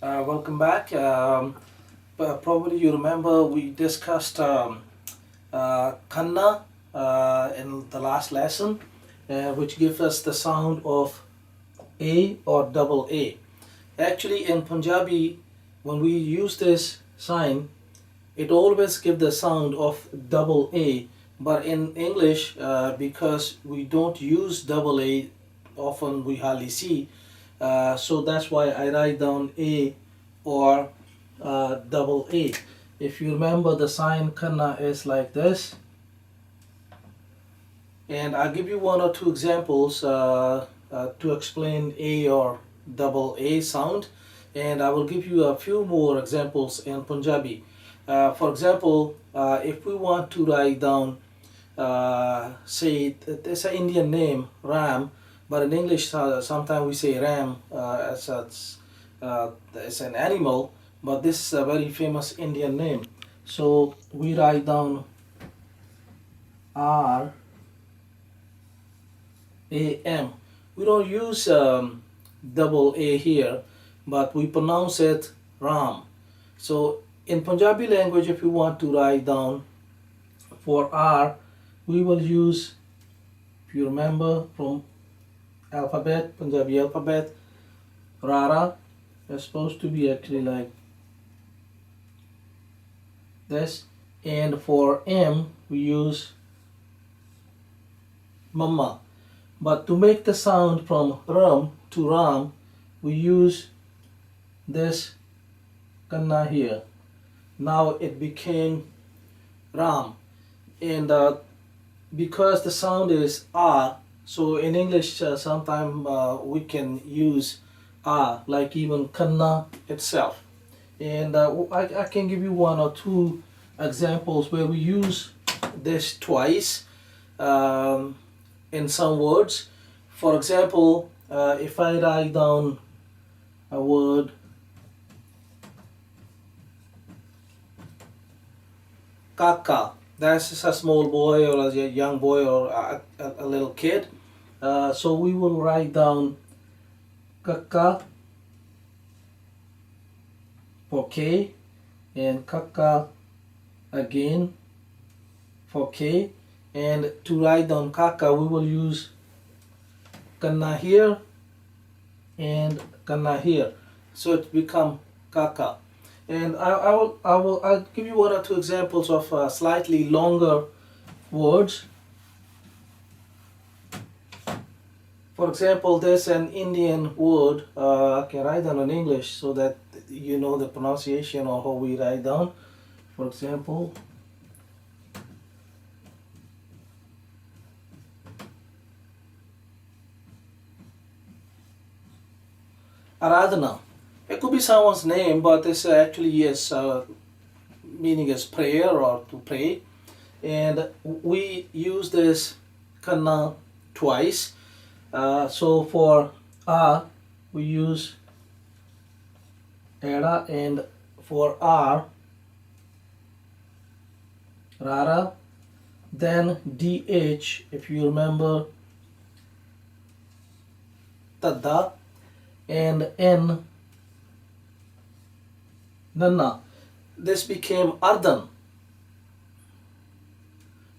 Welcome back. Probably you remember we discussed Kannaa in the last lesson, which gives us the sound of A or double A. Actually, in Punjabi, when we use this sign, it always gives the sound of double A. But in English, because we don't use double A, often we hardly see. So that's why I write down A or double A. If you remember, the sign Kannaa is like this. And I'll give you one or two examples to explain A or double A sound. And I will give you a few more examples in Punjabi. For example, if we want to write down, say, it's an Indian name, Ram, but in English, sometimes we say Ram as an animal, but this is a very famous Indian name. So we write down R A M. We don't use double A here, but we pronounce it Ram. So in Punjabi language, if you want to write down for R, we will use, if you remember from alphabet, Punjabi alphabet, Rara is supposed to be actually like this, and for M we use Mama. But to make the sound from Ram to Ram, we use this Kannaa here. Now it became Ram, and because the sound is A, so in English sometimes we can use A, like even Kannaa itself. And I can give you one or two examples where we use this twice in some words. For example, if I write down a word Kaka, that's just a small boy or a young boy or a little kid. So we will write down Kaka for K and Kaka again for K. And to write down Kaka, we will use Kannaa here and Kannaa here. So it become Kaka. And I'll give you one or two examples of slightly longer words. For example, there's an Indian word, I can write down in English so that you know the pronunciation or how we write down. For example, Aradhana. It could be someone's name, but this actually is meaning is prayer or to pray. And we use this Kannaa twice. So for A, we use Era, and for R, Rara. Then DH, if you remember, Tada, and N, Nanna. This became Ardhan.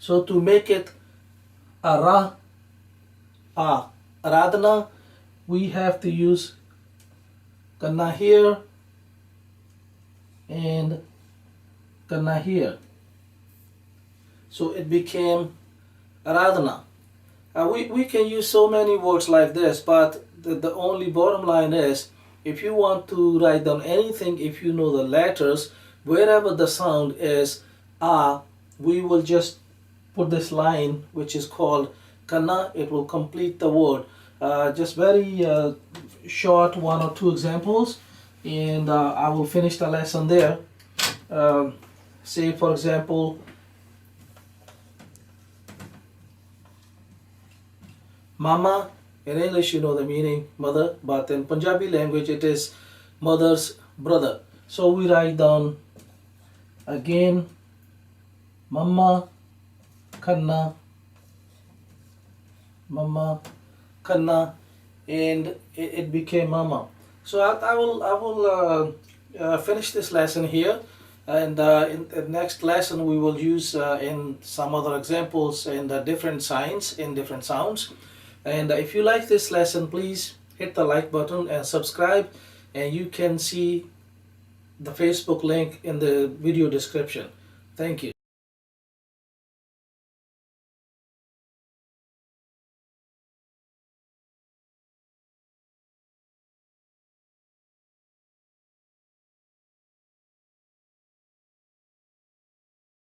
So to make it Ara, Aradhana, we have to use Kannaa here and Kannaa here. So it became Aradhana. We can use so many words like this, but the only bottom line is, if you want to write down anything, if you know the letters, wherever the sound is A, we will just put this line which is called Kannaa. It will complete the word. Just very short one or two examples, and I will finish the lesson there. Say for example, Mama. In English, you know the meaning, mother, but in Punjabi language, it is mother's brother. So we write down again, Mama, Kannaa, Mama, Kannaa, and it became Mama. So I will finish this lesson here, and in the next lesson we will use in some other examples in the different signs in different sounds. And if you like this lesson, please hit the like button and subscribe, and you can see the Facebook link in the video description. Thank you.